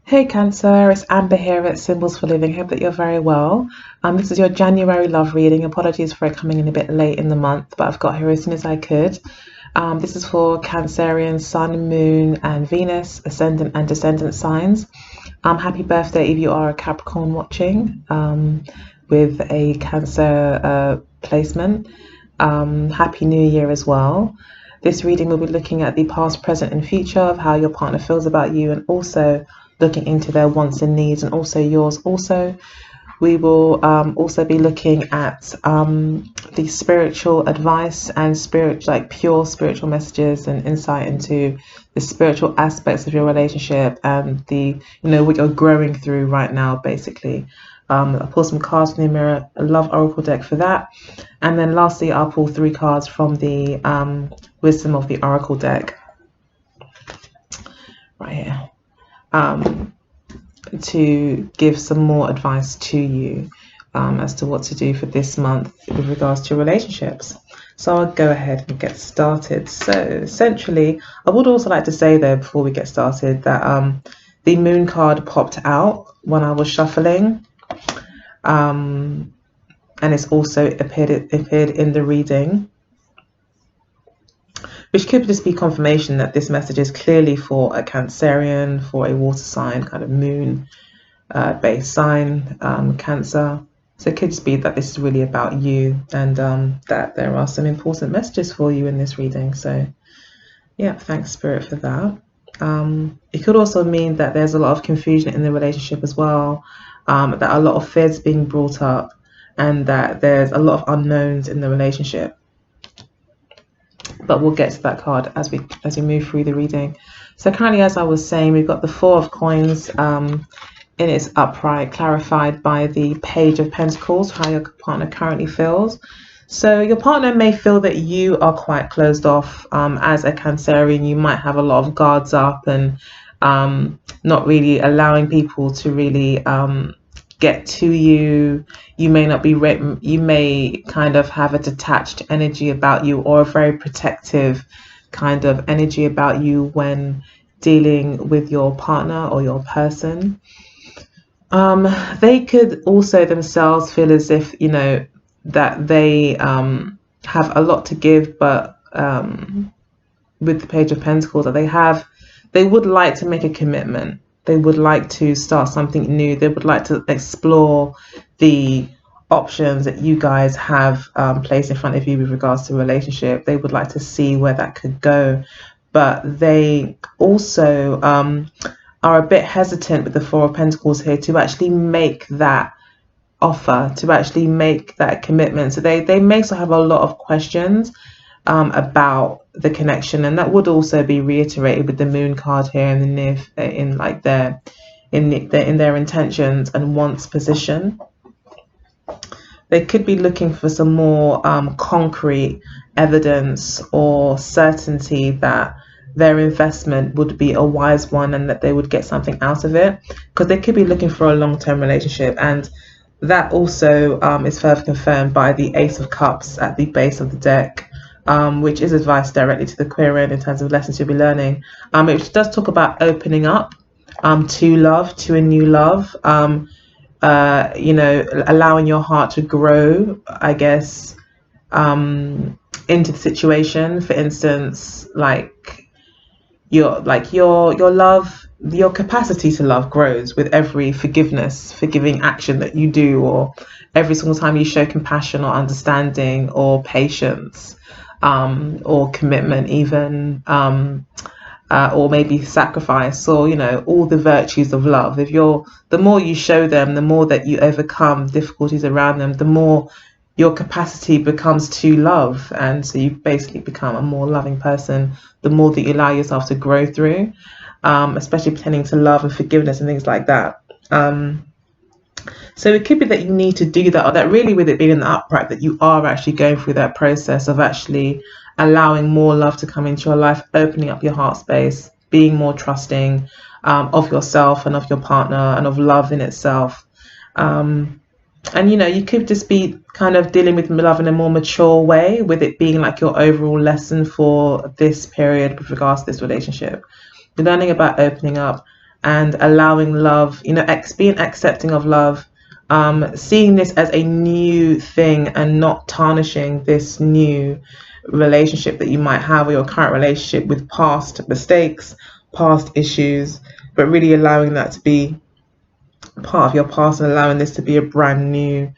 Hey Cancer, it's Amber here at Symbols for Living. Hope that you're very well. This is your January love reading. Apologies for it coming in a bit late in the month, but I've got here as soon as I could. This is for Cancerian Sun, Moon, and Venus, Ascendant and Descendant signs. Happy birthday if you are a Capricorn watching with a Cancer placement. Happy New Year as well. This reading will be looking at the past, present, and future of how your partner feels about you, and also looking into their wants and needs, and also yours. Also, we will also be looking at the spiritual advice and pure spiritual messages and insight into the spiritual aspects of your relationship and what you're growing through right now, basically. I'll pull some cards from the Mirror Love Oracle deck for that. And then lastly, I'll pull 3 cards from the Wisdom of the Oracle deck right here to give some more advice to you as to what to do for this month with regards to relationships. So I'll go ahead and get started. So essentially, I would also like to say though, before we get started, that the Moon card popped out when I was shuffling. And it's also appeared in the reading, which could just be confirmation that this message is clearly for a Cancerian, for a water sign, kind of moon based sign, Cancer. So it could just be that this is really about you, and that there are some important messages for you in this reading. So yeah, thanks Spirit for that. It could also mean that there's a lot of confusion in the relationship as well, that a lot of fears being brought up, and that there's a lot of unknowns in the relationship. But we'll get to that card as we move through the reading. So currently, as I was saying, we've got the 4 of Coins in its upright, clarified by the Page of Pentacles, how your partner currently feels. So your partner may feel that you are quite closed off. As a Cancerian, you might have a lot of guards up and not really allowing people to really get to you. You may not be you may kind of have a detached energy about you, or a very protective kind of energy about you when dealing with your partner or your person. They could also themselves feel as if that they have a lot to give, but with the Page of Pentacles, that they would like to make a commitment. They would like to start something new. They would like to explore the options that you guys have placed in front of you with regards to a relationship. They would like to see where that could go, but they also are a bit hesitant with the 4 of Pentacles here to actually make that offer, to actually make that commitment. So they may still have a lot of questions about the connection, and that would also be reiterated with the Moon card here in the in their intentions and wants position. They could be looking for some more concrete evidence or certainty that their investment would be a wise one and that they would get something out of it, because they could be looking for a long-term relationship. And that also is further confirmed by the Ace of Cups at the base of the deck, which is advice directly to the queer in terms of lessons you'll be learning. It does talk about opening up to love, to a new love, allowing your heart to grow, I guess, into the situation. For instance, your love, your capacity to love grows with every forgiving action that you do, or every single time you show compassion or understanding or patience, or commitment even, or maybe sacrifice, or all the virtues of love. The more you show them, the more that you overcome difficulties around them, the more your capacity becomes to love, and so you basically become a more loving person the more that you allow yourself to grow through, especially pertaining to love and forgiveness and things like that. So it could be that you need to do that, or that really, with it being in the upright, that you are actually going through that process of actually allowing more love to come into your life, opening up your heart space, being more trusting of yourself and of your partner and of love in itself. And you could just be kind of dealing with love in a more mature way, with it being like your overall lesson for this period with regards to this relationship. You're learning about opening up, and allowing love, being accepting of love, seeing this as a new thing and not tarnishing this new relationship that you might have, or your current relationship, with past mistakes, past issues, but really allowing that to be part of your past and allowing this to be a brand new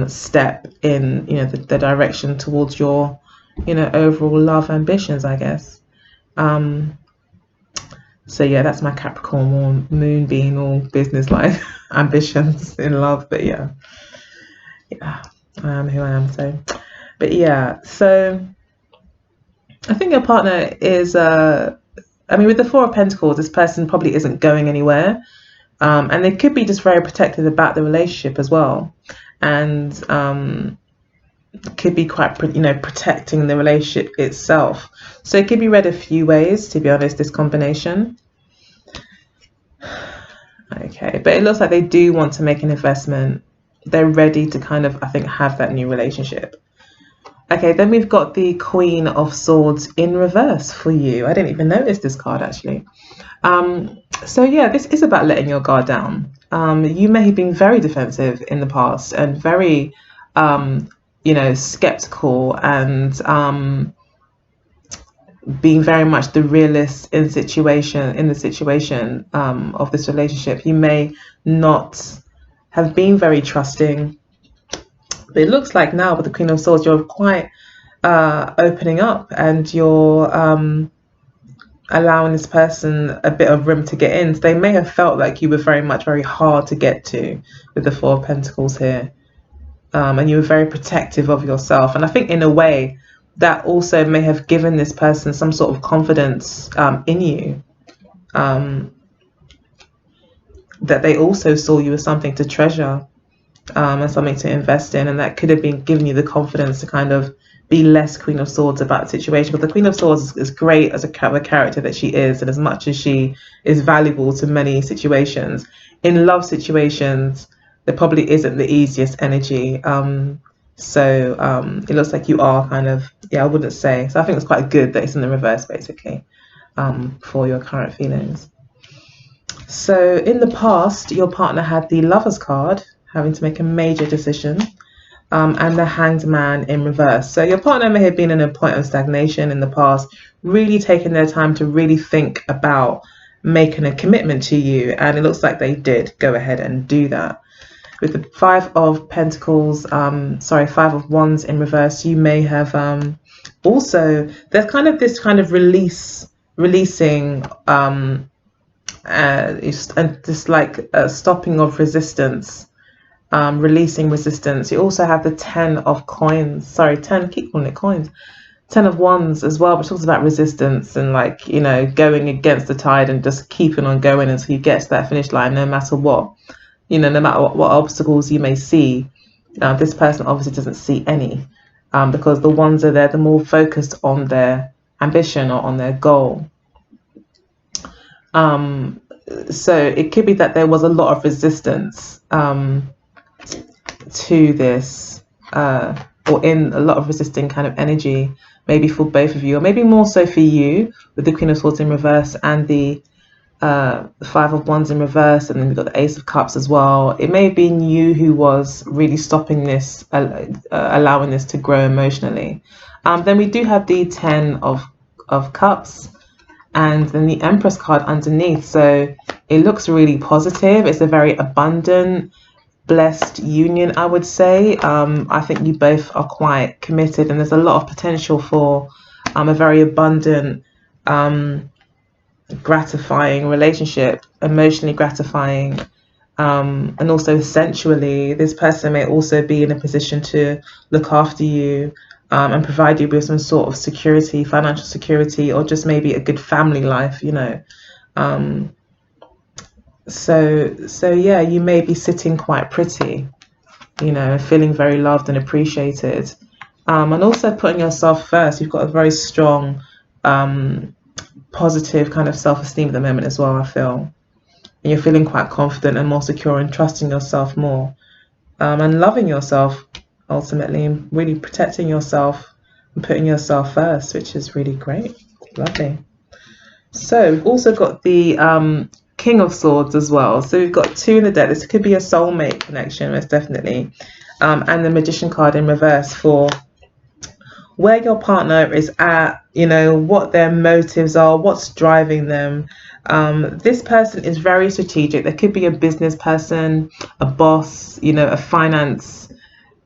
step in the direction towards your overall love ambitions, I guess. So yeah, that's my Capricorn moon being all business like ambitions in love. But yeah, I am who I am. So, but yeah, so I think your partner is with the Four of Pentacles, this person probably isn't going anywhere. And they could be just very protective about the relationship as well, and could be quite protecting the relationship itself. So it could be read a few ways, to be honest, this combination. Okay, but it looks like they do want to make an investment. They're ready to kind of, I think, have that new relationship. Okay, then we've got the Queen of Swords in reverse for you. I didn't even notice this card, actually. So yeah, this is about letting your guard down. You may have been very defensive in the past and very, skeptical, and being very much the realist in the situation of this relationship. You may not have been very trusting, but it looks like now with the Queen of Swords, you're quite opening up, and you're allowing this person a bit of room to get in. So they may have felt like you were very hard to get to with the Four of Pentacles here, and you were very protective of yourself. And I think in a way that also may have given this person some sort of confidence in you, that they also saw you as something to treasure, and something to invest in, and that could have been giving you the confidence to kind of be less Queen of Swords about the situation. But the Queen of Swords is great as a character that she is, and as much as she is valuable to many situations, in love situations there probably isn't the easiest energy. So it looks like you are kind of, I wouldn't say. So I think it's quite good that it's in the reverse, basically, for your current feelings. So in the past, your partner had the Lovers card, having to make a major decision, and the Hanged Man in reverse. So your partner may have been in a point of stagnation in the past, really taking their time to really think about making a commitment to you, and it looks like they did go ahead and do that. With the Five of Pentacles, Five of Wands in reverse, you may have also, there's kind of this kind of releasing, and just like a stopping of resistance, releasing resistance. You also have the Ten of Coins, keep calling it coins, Ten of Wands as well, which talks about resistance and going against the tide and just keeping on going until you get to that finish line, no matter what. No matter what obstacles you may see. This person obviously doesn't see any, because the ones are there, the more focused on their ambition or on their goal. So it could be that there was a lot of resistance to this, or in a lot of resisting kind of energy, maybe for both of you, or maybe more so for you with the Queen of Swords in reverse and the Five of Wands in reverse, and then we've got the Ace of Cups as well. It may have been you who was really stopping this, allowing this to grow emotionally. Then we do have the Ten of Cups, and then the Empress card underneath. So it looks really positive. It's a very abundant, blessed union, I would say. I think you both are quite committed, and there's a lot of potential for a very abundant, gratifying relationship, emotionally gratifying, and also sensually. This person may also be in a position to look after you, and provide you with some sort of security, financial security, or just maybe a good family life, so yeah, you may be sitting quite pretty, feeling very loved and appreciated, and also putting yourself first. You've got a very strong, positive kind of self-esteem at the moment as well, I feel, and you're feeling quite confident and more secure and trusting yourself more, and loving yourself ultimately, and really protecting yourself and putting yourself first, which is really great. Lovely. So we've also got the King of Swords as well. So we've got 2 in the deck. This could be a soulmate connection, most definitely. And the Magician card in reverse for where your partner is at, you know, what their motives are, what's driving them. This person is very strategic. There could be a business person, a boss, you know, a finance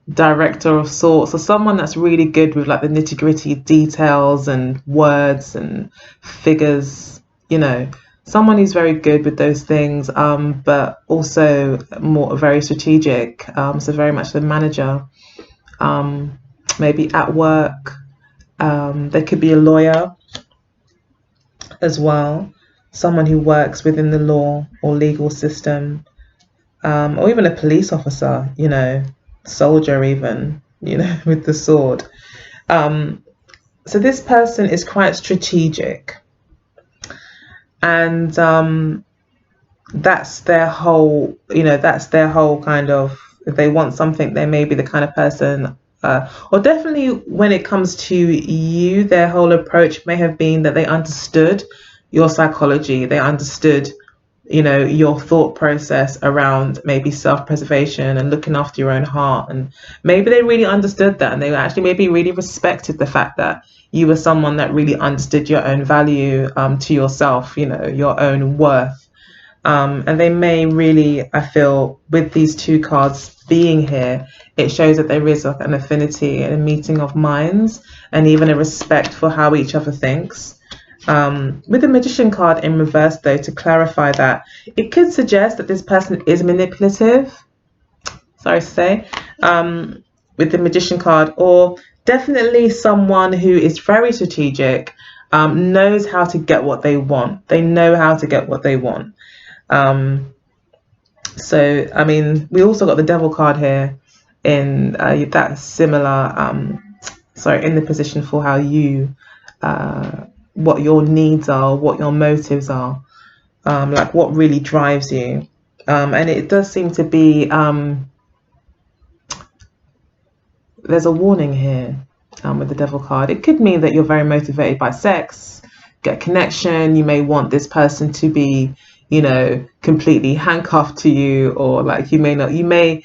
director of sorts, or someone that's really good with like the nitty-gritty details and words and figures, you know, someone who's very good with those things, but also more very strategic, so very much the manager, maybe at work. There could be a lawyer as well, someone who works within the law or legal system, or even a police officer, you know, soldier even, you know, with the sword. So this person is quite strategic, and that's their whole, you know, that's their whole kind of, if they want something, they may be the kind of person, or definitely when it comes to you, their whole approach may have been that they understood your psychology, they understood, you know, your thought process around maybe self-preservation and looking after your own heart, and maybe they really understood that, and they actually maybe really respected the fact that you were someone that really understood your own value, to yourself, you know, your own worth, and they may really, I feel, with these 2 cards being here, it shows that there is like an affinity and a meeting of minds, and even a respect for how each other thinks. With the Magician card in reverse, though, to clarify that, it could suggest that this person is manipulative, sorry to say, with the Magician card, or definitely someone who is very strategic, knows how to get what they want. They know how to get what they want. So, I mean, we also got the Devil card here in that similar, in the position for how you, what your needs are, what your motives are, like what really drives you. And it does seem to be, there's a warning here with the Devil card. It could mean that you're very motivated by sex, get connection. You may want this person to be, you know, completely handcuffed to you, or like you may not, you may,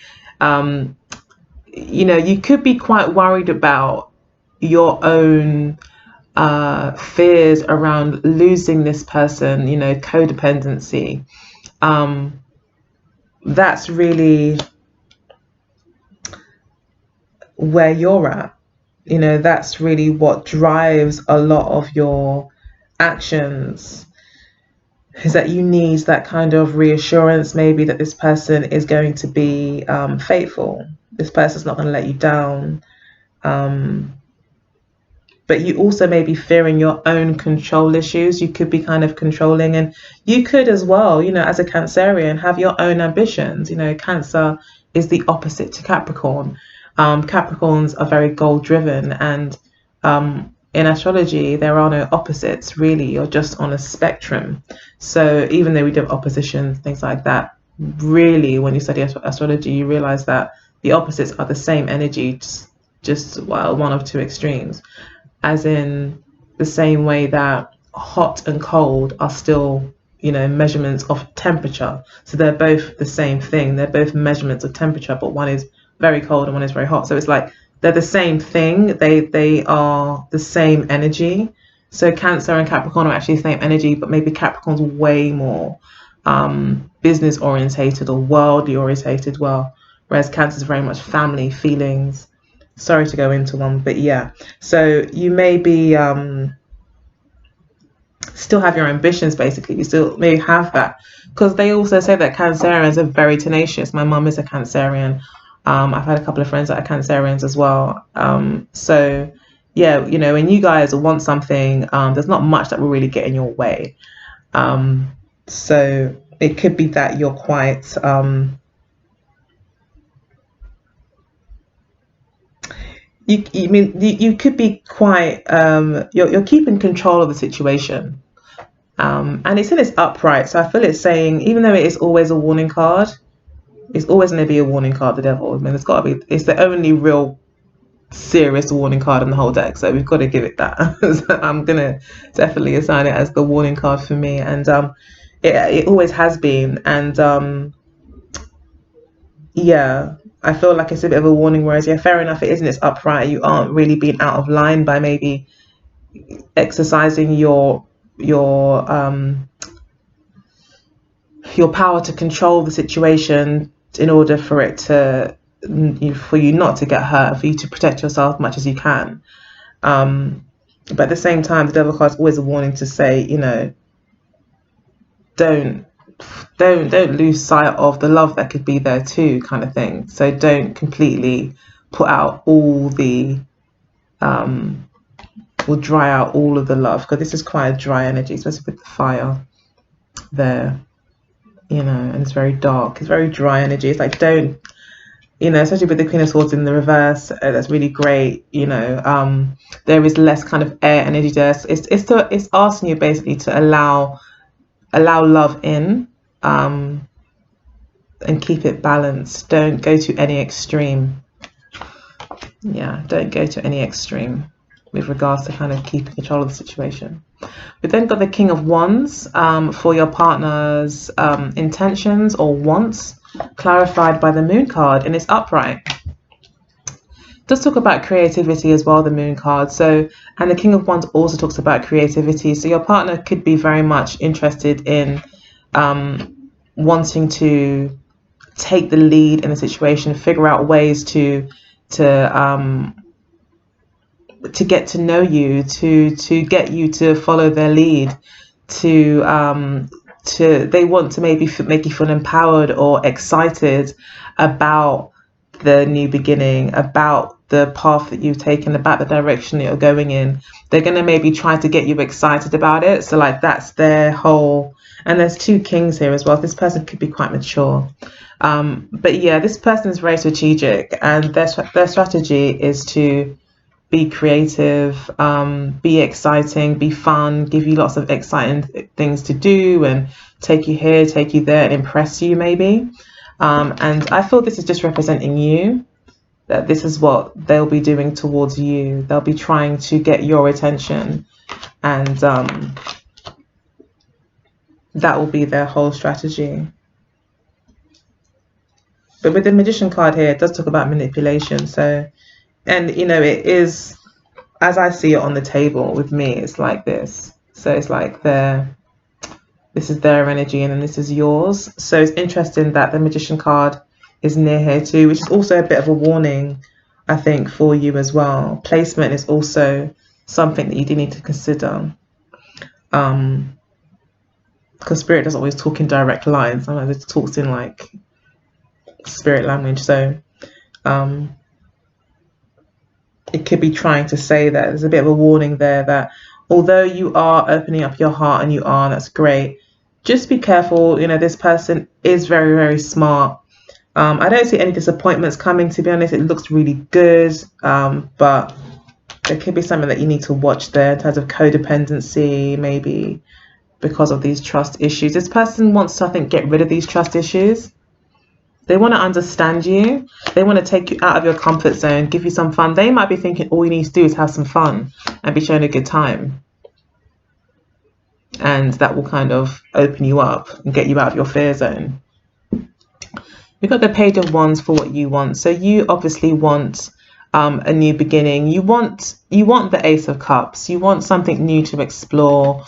you know, you could be quite worried about your own fears around losing this person, you know, codependency. That's really where you're at. You know, that's really what drives a lot of your actions, is that you need that kind of reassurance, maybe that this person is going to be faithful. This person's not going to let you down. But you also may be fearing your own control issues. You could be kind of controlling, and you could as well, you know, as a Cancerian, have your own ambitions. You know, Cancer is the opposite to Capricorn. Capricorns are very goal driven, and in astrology, there are no opposites really. You're just on a spectrum. So even though we do have oppositions, things like that, really, when you study astrology, you realize that the opposites are the same energy, just well, one of 2 extremes. As in the same way that hot and cold are still, you know, measurements of temperature. So they're both the same thing. They're both measurements of temperature, but one is very cold and one is very hot. So it's like they're the same thing. They are the same energy. So Cancer and Capricorn are actually the same energy, but maybe Capricorn's way more business orientated or worldly orientated, whereas Cancer is very much family, feelings. Sorry to go into one, but yeah. So you may be still have your ambitions, basically. You still may have that, because they also say that Cancerians are very tenacious. My mum is a Cancerian. I've had a couple of friends that are Cancerians as well. So yeah, you know, when you guys want something, there's not much that will really get in your way. So it could be that you're quite you could be quite you're keeping control of the situation, and it's in its upright, so I feel it's saying, even though it is always a warning card, it's always going to be a warning card, the Devil. I mean, it's got to be, it's the only real serious warning card in the whole deck, so we've got to give it that. So I'm gonna definitely assign it as the warning card for me. And it always has been. And yeah, I feel like it's a bit of a warning, whereas yeah, fair enough, it isn't, it's upright, you aren't really being out of line by maybe exercising your power to control the situation in order for it to, for you not to get hurt, for you to protect yourself as much as you can. But at the same time, the devil card's always a warning to say, you know, don't lose sight of the love that could be there too, kind of thing. So don't completely put out all the will dry out all of the love, because this is quite a dry energy, especially with the fire there, you know, and it's very dark, it's very dry energy. It's like, don't, you know, especially with the Queen of Swords in the reverse, that's really great, you know. There is less kind of air energy there. It's asking you basically to allow love in, and keep it balanced. Don't go to any extreme. Yeah, don't go to any extreme with regards to kind of keeping control of the situation. We've then got the King of Wands, for your partner's intentions or wants, clarified by the Moon card, and it's upright. It does talk about creativity as well, the Moon card. So, and the King of Wands also talks about creativity. So your partner could be very much interested in wanting to take the lead in a situation, figure out ways to get to know you, to get you to follow their lead, to they want to maybe make you feel empowered or excited about the new beginning, about the path that you've taken, about the direction that you're going in. They're going to maybe try to get you excited about it. So like that's their whole, and there's two kings here as well. This person could be quite mature. But yeah, this person is very strategic, and their strategy is to be creative, be exciting, be fun, give you lots of exciting things to do, and take you here, take you there, and impress you maybe. And I feel this is just representing you, that this is what they'll be doing towards you. They'll be trying to get your attention, and that will be their whole strategy. But with the Magician card here, it does talk about manipulation. So, and you know, it is, as I see it on the table with me, it's like this. So it's like this is their energy, and then this is yours. So it's interesting that the Magician card is near here too, which is also a bit of a warning, I think, for you as well. Placement is also something that you do need to consider, because Spirit doesn't always talk in direct lines. Sometimes it talks in like spirit language. So it could be trying to say that there's a bit of a warning there, that although you are opening up your heart, and that's great, just be careful. You know, this person is very, very smart. I don't see any disappointments coming, to be honest. It looks really good, but there could be something that you need to watch there in terms of codependency, maybe because of these trust issues. This person wants to, I think, get rid of these trust issues. They want to understand you. They want to take you out of your comfort zone, give you some fun. They might be thinking all you need to do is have some fun and be shown a good time. And that will kind of open you up and get you out of your fear zone. We've got the Page of Wands for what you want. So you obviously want a new beginning. You want the Ace of Cups. You want something new to explore.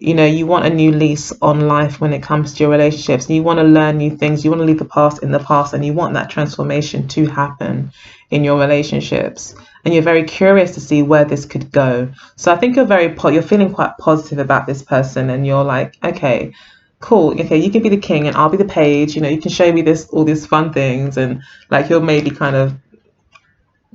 You know, you want a new lease on life when it comes to your relationships. You want to learn new things. You want to leave the past in the past, and you want that transformation to happen in your relationships. And you're very curious to see where this could go. So I think you're feeling quite positive about this person, and you're like, okay, cool. Okay, you can be the king and I'll be the page. You know, you can show me all these fun things, and like you're maybe kind of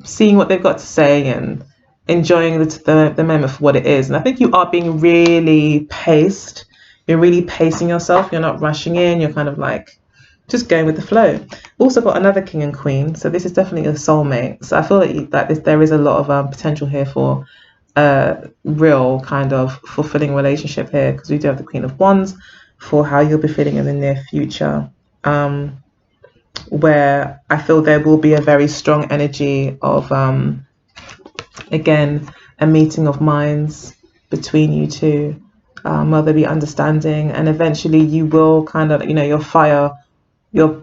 seeing what they've got to say and enjoying the moment for what it is. And I think you are being really paced. You're really pacing yourself. You're not rushing in. You're kind of like just going with the flow. Also got another king and queen. So this is definitely a soulmate. So I feel that there is a lot of potential here for a real kind of fulfilling relationship here, because we do have the Queen of Wands for how you'll be feeling in the near future, where I feel there will be a very strong energy of again, a meeting of minds between you two. where there'll be understanding, and eventually you will kind of, your fire, your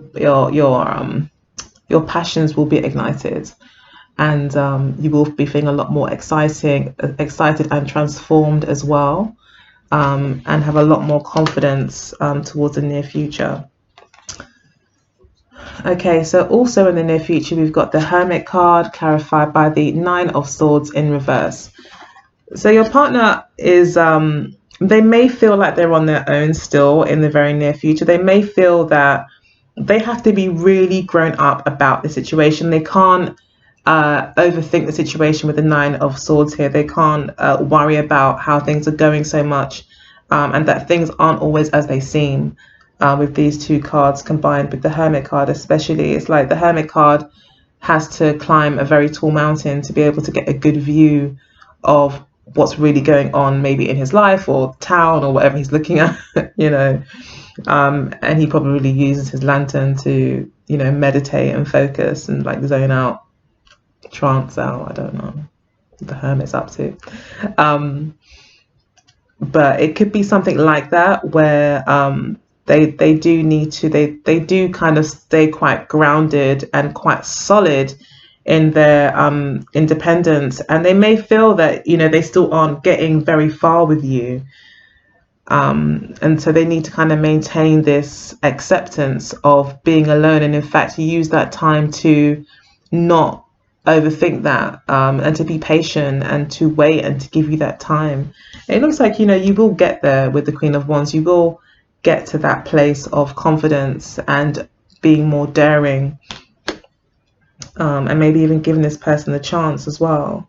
passions will be ignited, and you will be feeling a lot more excited and transformed as well, and have a lot more confidence towards the near future. Okay, so also in the near future, we've got the Hermit card clarified by the Nine of Swords in reverse. So your partner is, they may feel like they're on their own still in the very near future. They may feel that they have to be really grown up about the situation. They can't overthink the situation with the Nine of Swords here. They can't worry about how things are going so much, and that things aren't always as they seem. With these two cards combined with the Hermit card especially, it's like the Hermit card has to climb a very tall mountain to be able to get a good view of what's really going on, maybe in his life or town or whatever he's looking at, and he probably uses his lantern to, meditate and focus and like zone out, trance out. I don't know what the hermit's up to. But it could be something like that where they do need to, they do kind of stay quite grounded and quite solid in their independence, and they may feel that they still aren't getting very far with you, and so they need to kind of maintain this acceptance of being alone, and in fact use that time to not overthink that, and to be patient and to wait and to give you that time. It looks like you will get there with the Queen of Wands. You will get to that place of confidence and being more daring, and maybe even giving this person a chance as well.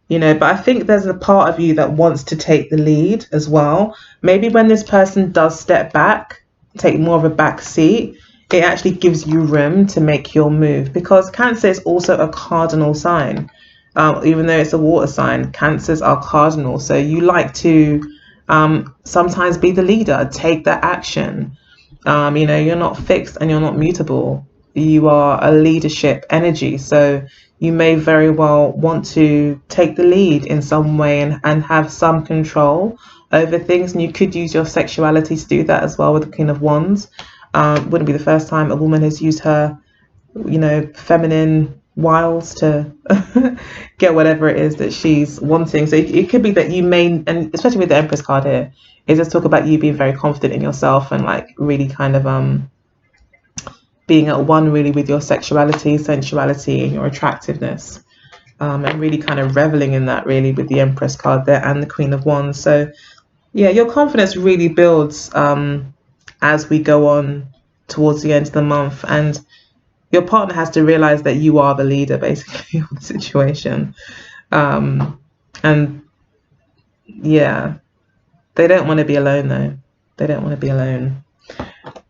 But I think there's a part of you that wants to take the lead as well. Maybe when this person does step back, take more of a back seat, it actually gives you room to make your move, because Cancer is also a cardinal sign. Even though it's a water sign, Cancers are cardinal. So you like to sometimes be the leader, take that action. You're not fixed and you're not mutable. You are a leadership energy. So you may very well want to take the lead in some way and have some control over things. And you could use your sexuality to do that as well with the Queen of Wands. Wouldn't be the first time a woman has used her, feminine wiles to get whatever it is that she's wanting. So it could be that you may, and especially with the Empress card here, is just talk about you being very confident in yourself and like really kind of being at one really with your sexuality, sensuality, and your attractiveness, and really kind of reveling in that really with the Empress card there and the Queen of Wands. So yeah, your confidence really builds as we go on towards the end of the month, and your partner has to realize that you are the leader basically of the situation. And yeah, they don't want to be alone though. They don't want to be alone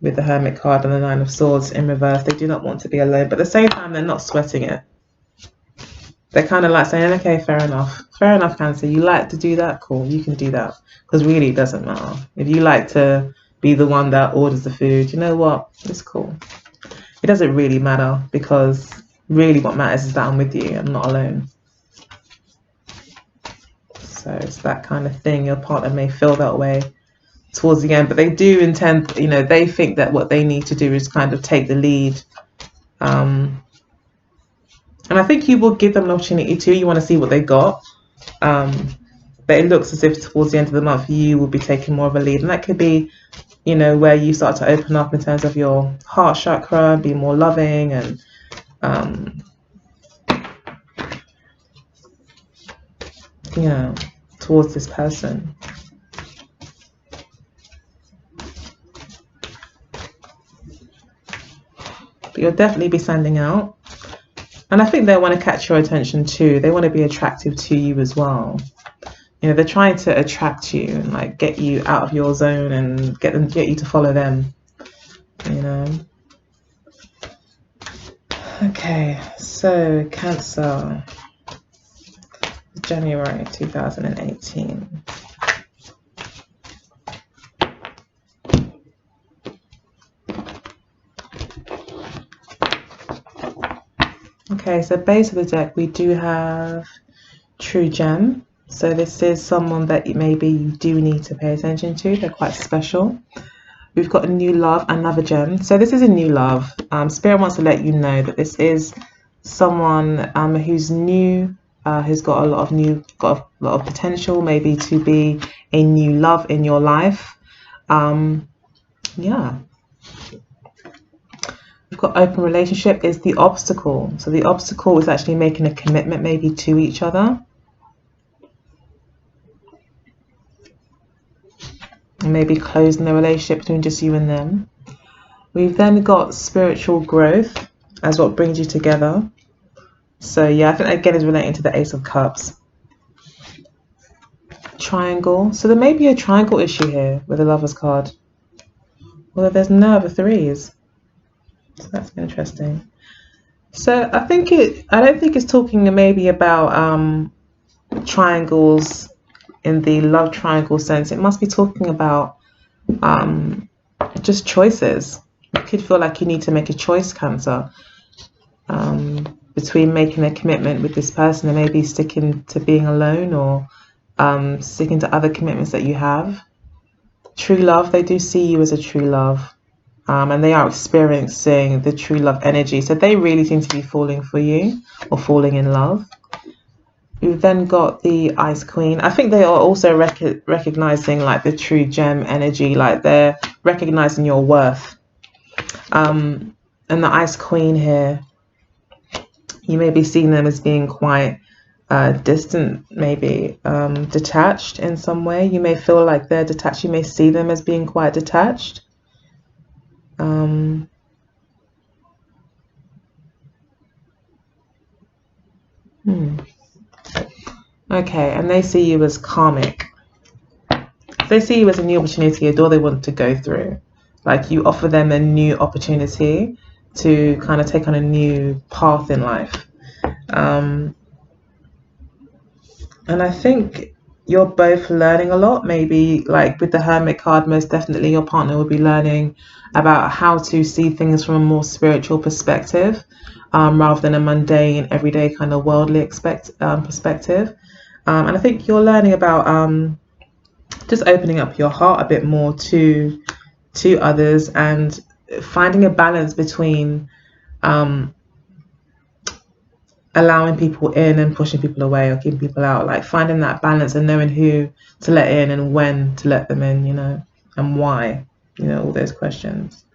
with the Hermit card and the Nine of Swords in reverse. They do not want to be alone, but at the same time they're not sweating it. They're kind of like saying, okay, fair enough, Cancer, you like to do that, cool, you can do that, because really it doesn't matter. If you like to be the one that orders the food, you know what, it's cool. It doesn't really matter, because really what matters is that I'm with you, I'm not alone. So it's that kind of thing. Your partner may feel that way towards the end, but they do intend, they think that what they need to do is kind of take the lead. And I think you will give them an opportunity too. You want to see what they got. But it looks as if towards the end of the month, you will be taking more of a lead. And that could be, where you start to open up in terms of your heart chakra, be more loving and towards this person. But you'll definitely be standing out. And I think they want to catch your attention too. They want to be attractive to you as well. They're trying to attract you and like get you out of your zone and get you to follow them. Okay, so Cancer, January 2018. Okay, so base of the deck we do have True Gem. So this is someone that maybe you do need to pay attention to. They're quite special. We've got a new love, another gem. So this is a new love. Spirit wants to let you know that this is someone who's new, who's got a lot of potential, maybe to be a new love in your life. Yeah. We've got open relationship is the obstacle. So the obstacle is actually making a commitment maybe to each other. And maybe closing the relationship between just you and them. We've then got spiritual growth as what brings you together. So yeah, I think that again is relating to the Ace of Cups. Triangle. So there may be a triangle issue here with the Lover's card. Although there's no other threes. So that's interesting. So I don't think it's talking maybe about triangles in the love triangle sense. It must be talking about just choices. You could feel like you need to make a choice, Cancer, between making a commitment with this person and maybe sticking to being alone, or sticking to other commitments that you have. True love, they do see you as a true love, and they are experiencing the true love energy. So they really seem to be falling for you or falling in love. We've then got the Ice Queen. I think they are also recognizing like the true gem energy, like they're recognizing your worth. And the Ice Queen here, you may be seeing them as being quite distant, maybe detached in some way. You may feel like they're detached. You may see them as being quite detached. Okay, and they see you as karmic. They see you as a new opportunity, a door they want to go through. Like you offer them a new opportunity to kind of take on a new path in life. And I think you're both learning a lot. Maybe like with the Hermit card, most definitely your partner will be learning about how to see things from a more spiritual perspective, rather than a mundane, everyday kind of worldly perspective. And I think you're learning about just opening up your heart a bit more to others, and finding a balance between allowing people in and pushing people away or keeping people out. Like finding that balance and knowing who to let in and when to let them in, and why, all those questions.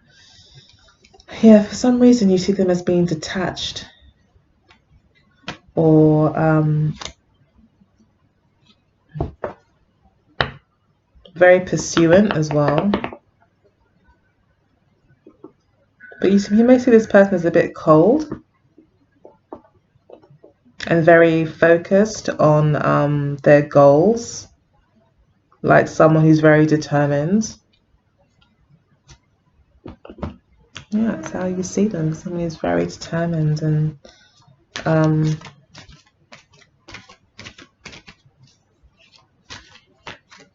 Yeah, for some reason you see them as being detached, or very pursuant as well. But you may see this person as a bit cold and very focused on their goals, like someone who's very determined. Yeah, that's how you see them. Someone who's very determined and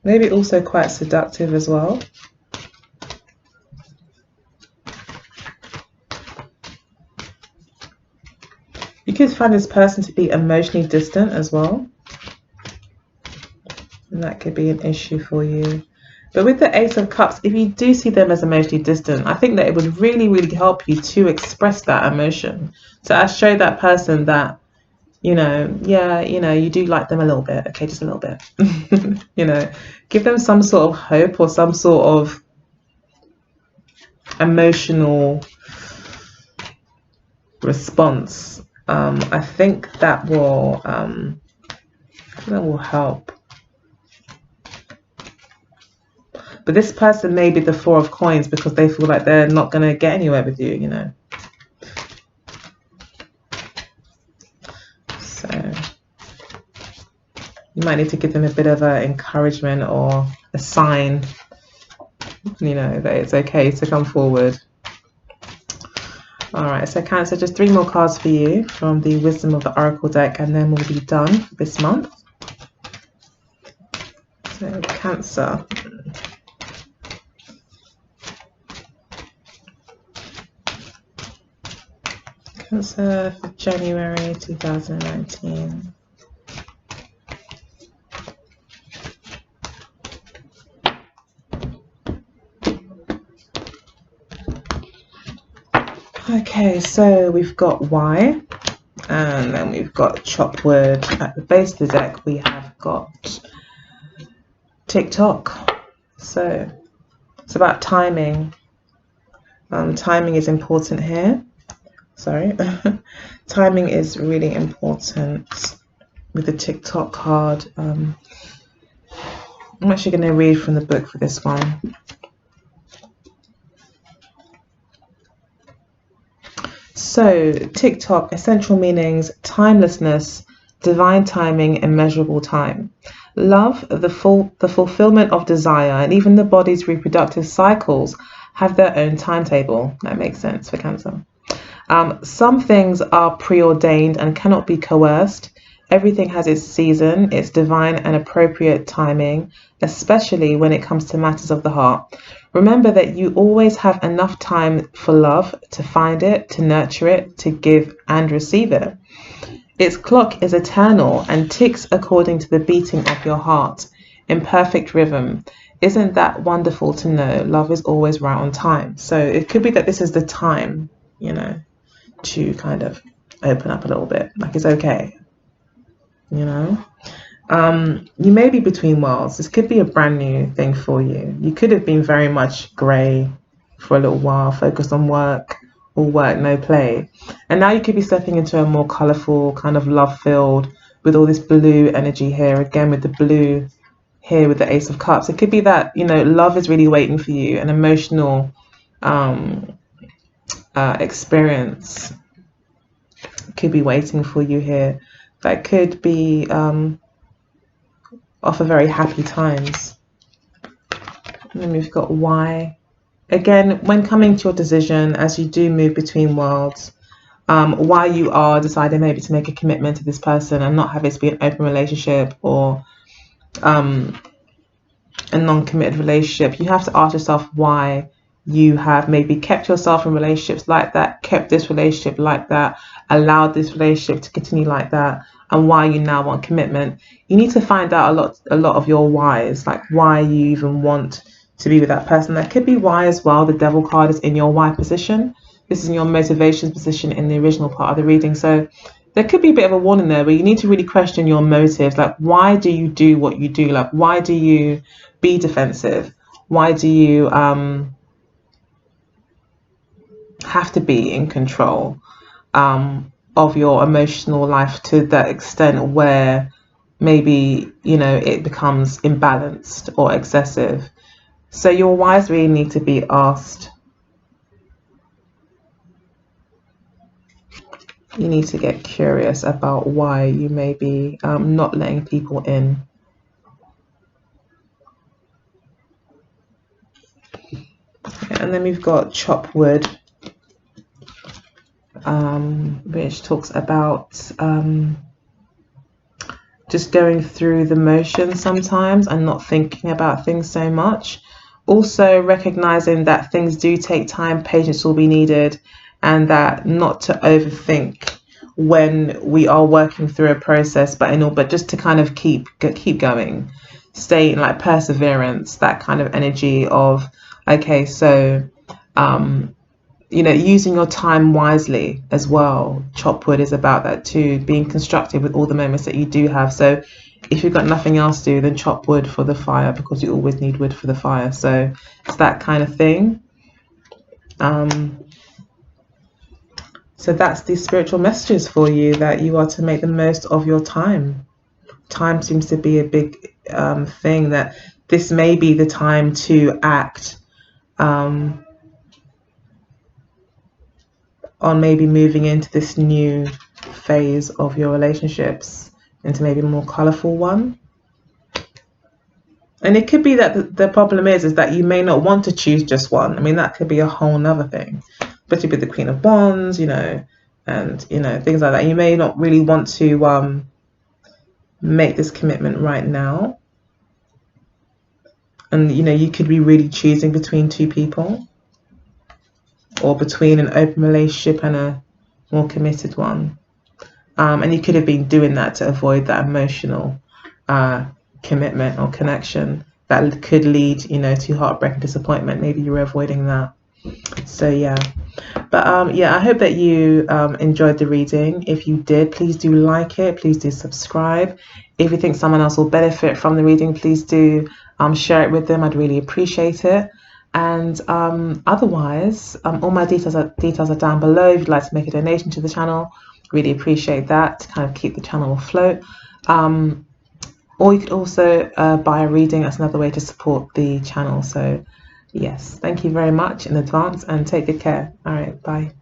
maybe also quite seductive as well. You could find this person to be emotionally distant as well, and that could be an issue for you. But with the Ace of Cups, if you do see them as emotionally distant, I think that it would really, really help you to express that emotion. So I show that person that, you do like them a little bit. Okay, just a little bit. Give them some sort of hope or some sort of emotional response. I think that will help. But this person may be the Four of Coins because they feel like they're not going to get anywhere with you, So you might need to give them a bit of encouragement or a sign, that it's okay to come forward. All right, so Cancer, just 3 more cards for you from the Wisdom of the Oracle deck, and then we'll be done for this month. So Cancer. Cancer for January 2019. Okay, so we've got Y, and then we've got chop wood. At the base of the deck, we have got TikTok. So it's about timing. Timing is important here. Sorry. Timing is really important with the TikTok card. I'm actually going to read from the book for this one. So, TikTok, essential meanings: timelessness, divine timing, immeasurable time. Love, the fulfillment of desire, and even the body's reproductive cycles have their own timetable. That makes sense for Cancer. Some things are preordained and cannot be coerced. Everything has its season, its divine and appropriate timing, especially when it comes to matters of the heart. Remember that you always have enough time for love, to find it, to nurture it, to give and receive it. Its clock is eternal and ticks according to the beating of your heart, in perfect rhythm. Isn't that wonderful to know? Love is always right on time. So it could be that this is the time, to kind of open up a little bit. Like, it's okay, you may be between worlds. This could be a brand new thing for you. You could have been very much grey for a little while, focused on work, or work, no play. And now you could be stepping into a more colourful, kind of love-filled, with all this blue energy here, again with the blue here with the Ace of Cups. It could be that, love is really waiting for you, an emotional experience could be waiting for you here. That could be offer very happy times. And then we've got Y. Again, when coming to your decision, as you do move between worlds, why you are deciding maybe to make a commitment to this person and not have it be an open relationship or a non-committed relationship, you have to ask yourself why you have maybe kept yourself in relationships like that, kept this relationship like that, allowed this relationship to continue like that, and why you now want commitment. You need to find out a lot of your whys, like why you even want to be with that person. That could be why as well. The Devil card is in your why position. This is in your motivations position in the original part of the reading. So there could be a bit of a warning there where you need to really question your motives. Like, why do you do what you do? Like, why do you be defensive? Why do you have to be in control of your emotional life to that extent where maybe it becomes imbalanced or excessive? So your whys really need to be asked. You need to get curious about why you may be not letting people in. And then we've got chop wood, which talks about just going through the motions sometimes and not thinking about things so much. Also recognizing that things do take time, patience will be needed, and that not to overthink when we are working through a process, but just to kind of keep going, stay in like perseverance, that kind of energy of, okay, so using your time wisely as well. Chop wood is about that too, being constructive with all the moments that you do have. So if you've got nothing else to do, then chop wood for the fire, because you always need wood for the fire. So it's that kind of thing. So that's the spiritual messages for you, that you are to make the most of your time. Time seems to be a big thing, that this may be the time to act on maybe moving into this new phase of your relationships, into maybe a more colorful one. And it could be that the problem is that you may not want to choose just one. I mean, that could be a whole nother thing, especially with the Queen of Wands, and things like that. You may not really want to make this commitment right now, and you could be really choosing between two people, or between an open relationship and a more committed one. And you could have been doing that to avoid that emotional commitment or connection that could lead, to heartbreak and disappointment. Maybe you were avoiding that. So yeah. But yeah, I hope that you enjoyed the reading. If you did, please do like it. Please do subscribe. If you think someone else will benefit from the reading, please do share it with them. I'd really appreciate it. And otherwise, all my details are down below. If you'd like to make a donation to the channel, really appreciate that to kind of keep the channel afloat. Or you could also buy a reading. That's another way to support the channel. So yes, thank you very much in advance and take good care. All right, bye.